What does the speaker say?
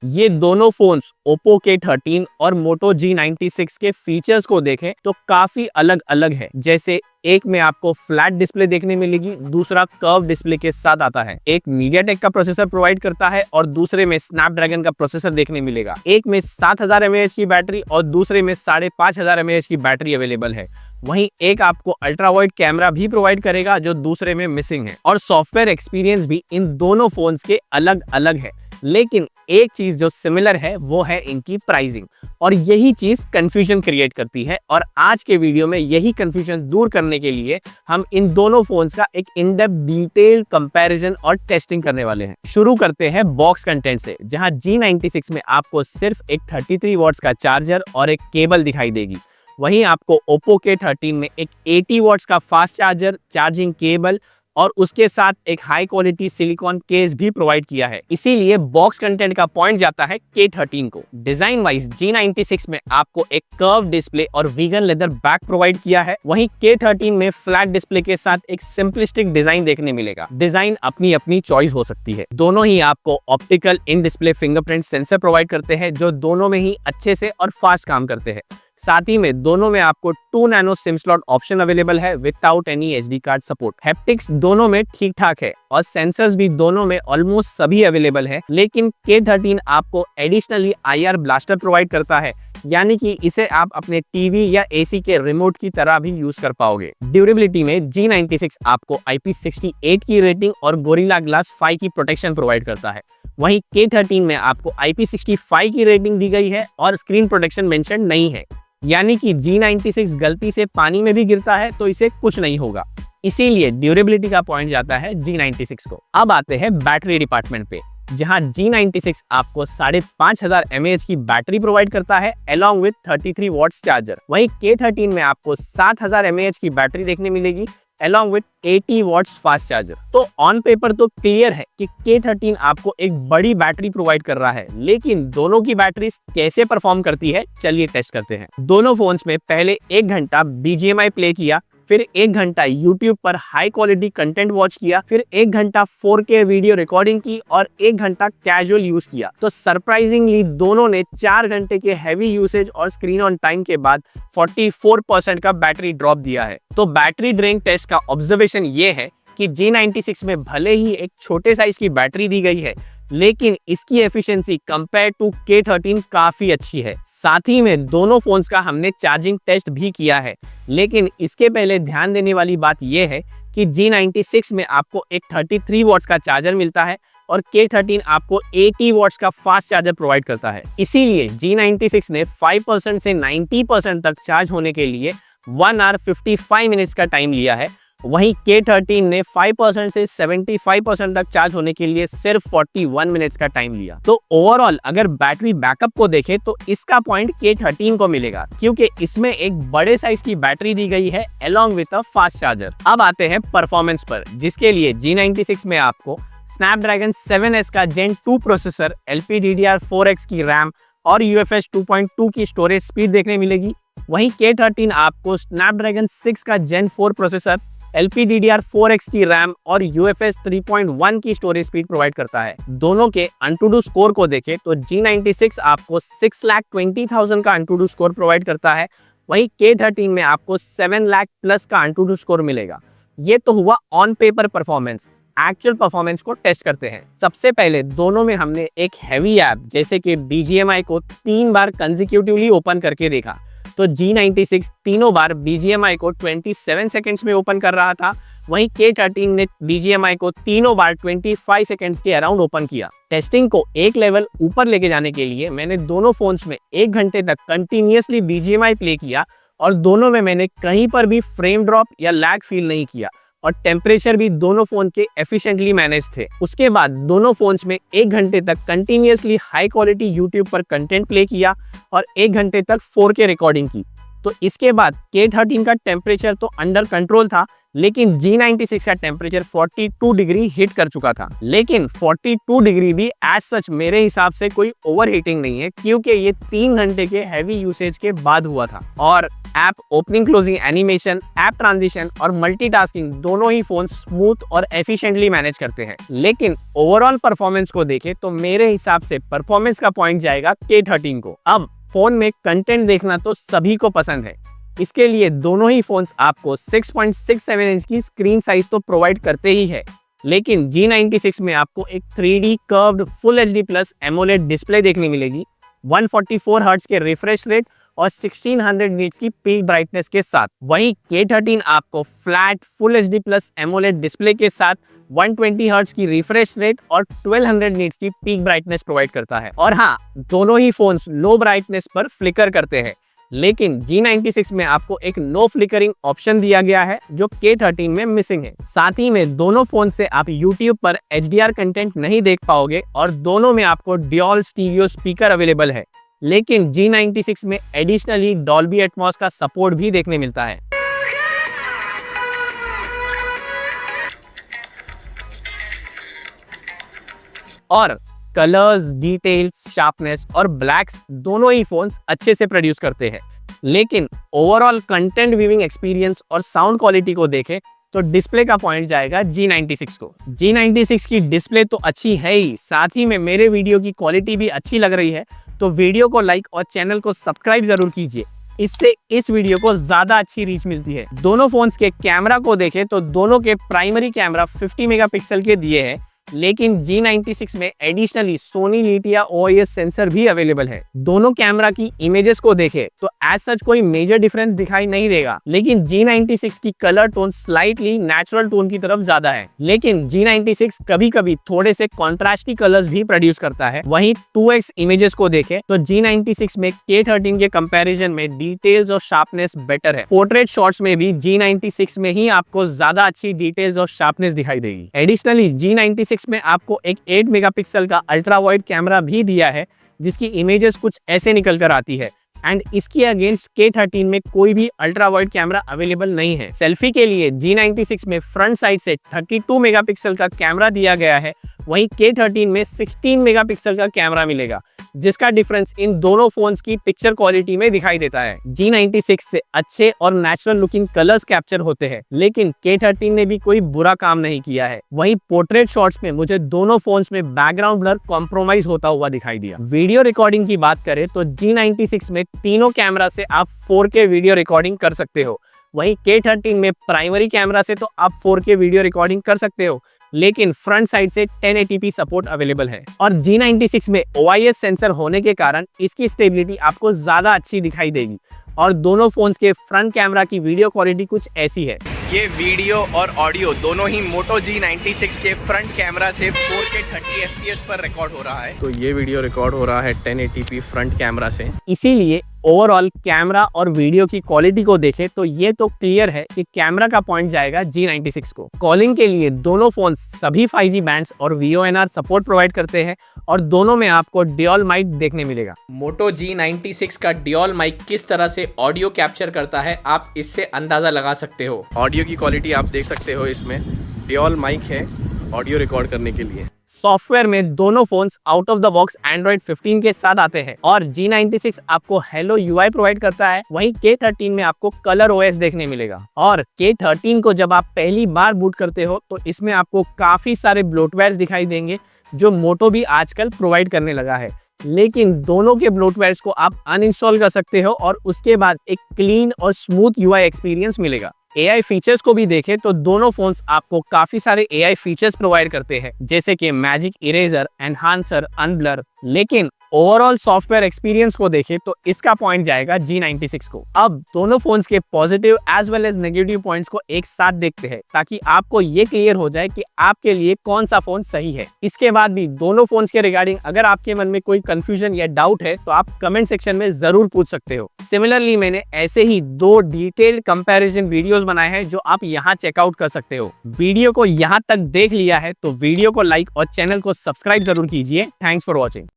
ये दोनों phones Oppo K13 और Moto G96 के फीचर्स को देखें तो काफी अलग अलग है। जैसे एक में आपको फ्लैट डिस्प्ले देखने मिलेगी, दूसरा कर्व डिस्प्ले के साथ आता है। एक MediaTek का प्रोसेसर प्रोवाइड करता है और दूसरे में स्नैपड्रैगन का प्रोसेसर देखने मिलेगा। एक में 7000 mAh की बैटरी और दूसरे में 5500 mAh की बैटरी अवेलेबल है। वहीं एक आपको अल्ट्रा वाइड कैमरा भी प्रोवाइड करेगा जो दूसरे में मिसिंग है। और सॉफ्टवेयर एक्सपीरियंस भी इन दोनों फोन्स के अलग अलग है। लेकिन एक चीज जो सिमिलर है वो है इनकी प्राइसिंग, और यही चीज कंफ्यूजन क्रिएट करती है। और आज के वीडियो में यही कंफ्यूजन दूर करने के लिए हम इन दोनों फोन्स का एक इन डेप्थ डिटेल कंपैरिजन और टेस्टिंग करने वाले हैं। शुरू करते हैं बॉक्स कंटेंट से, जहां G96 में आपको सिर्फ एक 33 वॉट्स का चार्जर और एक केबल दिखाई देगी। वहीं आपको Oppo K13 में एक 80 वॉट्स का फास्ट चार्जर, चार्जिंग केबल और उसके साथ एक हाई क्वालिटी सिलिकॉन केस भी प्रोवाइड किया है। इसीलिए बॉक्स कंटेंट का पॉइंट जाता है K13 को। डिजाइन वाइज G96 में आपको एक कर्व डिस्प्ले और वीगन लेदर बैक प्रोवाइड किया है। वहीं K13 में फ्लैट डिस्प्ले के साथ एक सिंपलिस्टिक डिजाइन देखने मिलेगा। डिजाइन अपनी अपनी चॉइस हो सकती है। दोनों ही आपको optical in display fingerprint sensor provide करते हैं जो दोनों में ही अच्छे से और फास्ट काम करते हैं। साथ ही में दोनों में आपको 2 nano SIM slot option available है without any HD card support. Haptics दोनों में ठीक ठाक है और सेंसर्स भी दोनों में ऑलमोस्ट सभी अवेलेबल है। लेकिन K13 आपको एडिशनली IR ब्लास्टर प्रोवाइड करता है, यानी कि इसे आप अपने टीवी या एसी के रिमोट की तरह भी यूज कर पाओगे। ड्यूरेबिलिटी में G96 आपको IP68 की रेटिंग और गोरिल्ला ग्लास 5 की प्रोटेक्शन प्रोवाइड करता है। वहीं K13 में आपको IP65 की रेटिंग दी गई है और स्क्रीन प्रोटेक्शन मेंशन नहीं है, यानी कि G96 गलती से पानी में भी गिरता है तो इसे कुछ नहीं होगा। इसीलिए ड्यूरेबिलिटी का पॉइंट जाता है G96 को। अब आते हैं बैटरी डिपार्टमेंट पे, जहां G96 आपको 5500 mAh की बैटरी प्रोवाइड करता है अलॉन्ग विद 33 वॉट्स चार्जर। वहीं K13 में आपको 7000 mAh की बैटरी देखने मिलेगी along with 80 watts fast charger. तो ऑन पेपर तो क्लियर है कि K13 आपको एक बड़ी बैटरी प्रोवाइड कर रहा है, लेकिन दोनों की बैटरी कैसे परफॉर्म करती है चलिए टेस्ट करते हैं। दोनों फोन्स में पहले 1 घंटा BGMI प्ले किया, फिर 1 घंटा YouTube पर हाई क्वालिटी कंटेंट वॉच किया, फिर 1 घंटा 4K वीडियो रिकॉर्डिंग की और 1 घंटा कैजुअल यूज किया। तो सरप्राइजिंगली दोनों ने 4 घंटे के हैवी यूसेज और स्क्रीन ऑन टाइम के बाद 44% का बैटरी ड्रॉप दिया है। तो बैटरी ड्रेन टेस्ट का ऑब्जर्वेशन ये है कि G96 में भले ही एक छोटे साइज की बैटरी दी गई है, लेकिन इसकी एफिशिएंसी कंपेयर टू K13 काफी अच्छी है। साथ ही में दोनों फोन्स का हमने चार्जिंग टेस्ट भी किया है, लेकिन इसके पहले ध्यान देने वाली बात यह है कि G96 में आपको एक 33 वॉट्स का चार्जर मिलता है और K13 आपको 80 वॉट्स का फास्ट चार्जर प्रोवाइड करता है। इसीलिए G96 ने 5% से 90% तक चार्ज होने के लिए 1 आवर 55 मिनट्स का टाइम लिया है। वहीं K13 ने 5% से 75% तक चार्ज होने के लिए सिर्फ 41 मिनट्स का टाइम लिया। तो ओवरऑल अगर बैटरी बैकअप को देखें तो इसका पॉइंट K13 को मिलेगा, क्योंकि इसमें एक बड़े साइज की बैटरी दी गई है along with a fast charger. अब आते हैं परफॉर्मेंस पर, जिसके लिए G96 में आपको स्नैपड्रैगन 7S का Gen 2 प्रोसेसर, LPDDR4X की रैम और UFS 2.2 की स्टोरेज स्पीड देखने मिलेगी। वहीं K13 आपको स्नैपड्रैगन 6 का Gen 4 प्रोसेसर, LPDDR4X की रैम और UFS 3.1 की स्टोरेज स्पीड प्रोवाइड करता है। दोनों के AnTuTu स्कोर को देखें तो G96 आपको 6,20,000 का AnTuTu स्कोर प्रोवाइड करता है, वहीं K13 में आपको 7 लाख प्लस का AnTuTu स्कोर मिलेगा। ये तो हुआ on paper performance. Actual performance को टेस्ट करते हैं। सबसे पहले दोनों में हमने एक हैवी ऐप जैसे कि BGMI को 3 बार कंसेक्यूटिवली ओपन करके देखा। तो G96 तीनों बार BGMI को 27 सेकंड्स में ओपन कर रहा था, वहीं K13 ने BGMI को तीनों बार 25 सेकंड्स के अराउंड ओपन किया। टेस्टिंग को एक लेवल ऊपर लेके जाने के लिए मैंने दोनों फोन्स में 1 घंटे तक कंटिन्यूअसली BGMI प्ले किया और दोनों में मैंने कहीं पर भी फ्रेम ड्रॉप या लैग फील नहीं किया और टेम्परेचर भी दोनों फोन के एफिशिएंटली मैनेज थे। उसके बाद दोनों फोन्स में 1 घंटे तक कंटिन्यूअसली हाई क्वालिटी यूट्यूब पर कंटेंट प्ले किया और 1 घंटे तक 4K रिकॉर्डिंग की। तो इसके बाद K13 का टेम्परेचर तो अंडर कंट्रोल था, लेकिन G96 का टेम्परेचर 42 डिग्री हिट कर चुका था। लेकिन 42 डिग्री भी एज सच मेरे हिसाब से कोई ओवर हीटिंग नहीं है, क्योंकि ये 3 घंटे के हैवी यूसेज के बाद हुआ था। और app opening closing animation, app transition और मल्टीटास्किंग दोनों ही फोन स्मूथ और एफिशिएंटली मैनेज करते हैं। लेकिन ओवरऑल परफॉर्मेंस को देखें तो मेरे हिसाब से परफॉर्मेंस का पॉइंट जाएगा K13 को। अब फोन में कंटेंट देखना तो सभी को पसंद है, इसके लिए दोनों ही फोन्स आपको 6.67 इंच की स्क्रीन साइज तो प्रोवाइड करते ही है, लेकिन G96 में आपको एक 3D curved full HD plus AMOLED display देखने मिलेगी 144 हर्ट्ज के रिफ्रेश रेट और 1600 निट्स की पीक ब्राइटनेस के साथ। वहीं K13 आपको flat full HD plus AMOLED display के साथ 120 हर्ट्ज की रिफ्रेश रेट और 1200 निट्स की पीक ब्राइटनेस प्रोवाइड करता है। और हाँ, दोनों ही फोन्स लो ब्राइटनेस पर फ्लिकर करते हैं, लेकिन G96 में आपको एक नो फ्लिकरिंग ऑप्शन दिया गया है जो K13 में मिसिंग है। साथ ही में दोनों फोन से आप YouTube पर HDR कंटेंट नहीं देख पाओगे और दोनों में आपको ड्यूल स्टीरियो स्पीकर अवेलेबल है, लेकिन G96 में एडिशनली डॉल्बी एटमॉस का सपोर्ट भी देखने मिलता है। और कलर्स, डिटेल्स, शार्पनेस और ब्लैक्स दोनों ही फोन्स अच्छे से प्रोड्यूस करते हैं, लेकिन ओवरऑल कंटेंट व्यूइंग एक्सपीरियंस और साउंड क्वालिटी को देखें तो डिस्प्ले का पॉइंट जाएगा G96 को। G96 की डिस्प्ले तो अच्छी है ही, साथ ही में मेरे वीडियो की क्वालिटी भी अच्छी लग रही है, तो वीडियो को लाइक और चैनल को सब्सक्राइब जरूर कीजिए, इससे इस वीडियो को ज्यादा अच्छी रीच मिलती है। दोनों फोन्स के कैमरा को देखें तो दोनों के प्राइमरी कैमरा 50 मेगापिक्सल के दिए हैं, लेकिन G96 में एडिशनली सोनी लिथिया OIS सेंसर भी अवेलेबल है। दोनों कैमरा की इमेजेस को देखें तो एज सच कोई मेजर डिफरेंस दिखाई नहीं देगा, लेकिन G96 की colour tone slightly natural tone की तरफ ज्यादा है, लेकिन G96 कभी कभी थोड़े से कॉन्ट्रास्टी कलर्स भी प्रोड्यूस करता है। वहीं 2x इमेजेस को देखें तो G96 में K13 के कंपैरिजन में डिटेल्स और शार्पनेस बेटर है। पोर्ट्रेट शॉट्स में भी G96 में ही आपको ज्यादा अच्छी डिटेल्स और शार्पनेस दिखाई देगी। एडिशनली G96 में आपको एक 8 मेगापिक्सल का अल्ट्रा वाइड कैमरा भी दिया है, जिसकी इमेजेस कुछ ऐसे निकल कर आती है, एंड इसके अगेंस्ट K13 में कोई भी अल्ट्रा वाइड कैमरा अवेलेबल नहीं है। सेल्फी के लिए G96 में फ्रंट साइड से 32 मेगापिक्सल का कैमरा दिया गया है, वहीं K13 में 16 मेगापिक्सल का कैमरा मिलेगा, जिसका डिफरेंस इन दोनों फोन्स की पिक्चर क्वालिटी में दिखाई देता है। G96 से अच्छे और नेचुरल लुकिंग कलर्स कैप्चर होते हैं, लेकिन K13 ने भी कोई बुरा काम नहीं किया है। वहीं पोर्ट्रेट शॉट्स में मुझे दोनों फोन्स में बैकग्राउंड ब्लर कॉम्प्रोमाइज होता हुआ दिखाई दिया। वीडियो रिकॉर्डिंग की बात करें तो G96 में तीनों कैमरा से आप 4K वीडियो रिकॉर्डिंग कर सकते हो, वहीं K13 में प्राइमरी कैमरा से तो आप 4K वीडियो रिकॉर्डिंग कर सकते हो, लेकिन फ्रंट साइड से 1080p सपोर्ट अवेलेबल है। और G96 में OIS सेंसर होने के कारण इसकी स्टेबिलिटी आपको ज्यादा अच्छी दिखाई देगी। और दोनों फोन्स के फ्रंट कैमरा की वीडियो क्वालिटी कुछ ऐसी है। ये वीडियो और ऑडियो दोनों ही मोटो G96 के फ्रंट कैमरा से 4K 30 FPS पर रिकॉर्ड हो रहा है। तो ये वीडियो रिकॉर्ड हो रहा है 1080p फ्रंट कैमरा से, इसीलिए ओवरऑल कैमरा और वीडियो की क्वालिटी को देखें तो ये तो क्लियर है कि कैमरा का पॉइंट जाएगा G96 को। कॉलिंग के लिए दोनों फोन सभी 5G बैंड्स और VoNR सपोर्ट प्रोवाइड करते हैं और दोनों में आपको ड्यूल माइक देखने मिलेगा। मोटो G96 का ड्यूल माइक किस तरह से ऑडियो कैप्चर करता है आप इससे अंदाजा लगा सकते हो। ऑडियो की क्वालिटी आप देख सकते हो, इसमें ड्यूल माइक है ऑडियो रिकॉर्ड करने के लिए। सॉफ्टवेयर में दोनों phones out of the box Android 15 के साथ आते हैं और G96 आपको हेलो UI प्रोवाइड करता है, वहीं K13 में आपको कलर OS देखने मिलेगा। और K13 को जब आप पहली बार बूट करते हो तो इसमें आपको काफी सारे ब्लोटवेयर्स दिखाई देंगे जो मोटो भी आजकल प्रोवाइड करने लगा है, लेकिन दोनों के ब्लोटवेयर्स को आप अनइंस्टॉल कर सकते हो और उसके बाद एक क्लीन और स्मूथ UI एक्सपीरियंस मिलेगा। AI फीचर्स को भी देखें तो दोनों फोन्स आपको काफी सारे AI फीचर्स प्रोवाइड करते हैं, जैसे कि मैजिक इरेजर, एनहांसर, अनब्लर, लेकिन ओवरऑल सॉफ्टवेयर एक्सपीरियंस को देखें तो इसका पॉइंट जाएगा G96 को। अब दोनों फोन्स के positive as well as negative points को एक साथ देखते हैं ताकि आपको ये क्लियर हो जाए कि आपके लिए कौन सा फोन सही है। इसके बाद भी दोनों फोन्स के रिगार्डिंग अगर आपके मन में कोई कंफ्यूजन या डाउट है तो आप कमेंट सेक्शन में जरूर पूछ सकते हो। सिमिलरली मैंने ऐसे ही 2 डिटेल्ड कंपैरिजन वीडियोस बनाए हैं जो आप यहाँ चेकआउट कर सकते हो। वीडियो को यहाँ तक देख लिया है तो वीडियो को लाइक और चैनल को सब्सक्राइब जरूर कीजिए। Thanks for watching.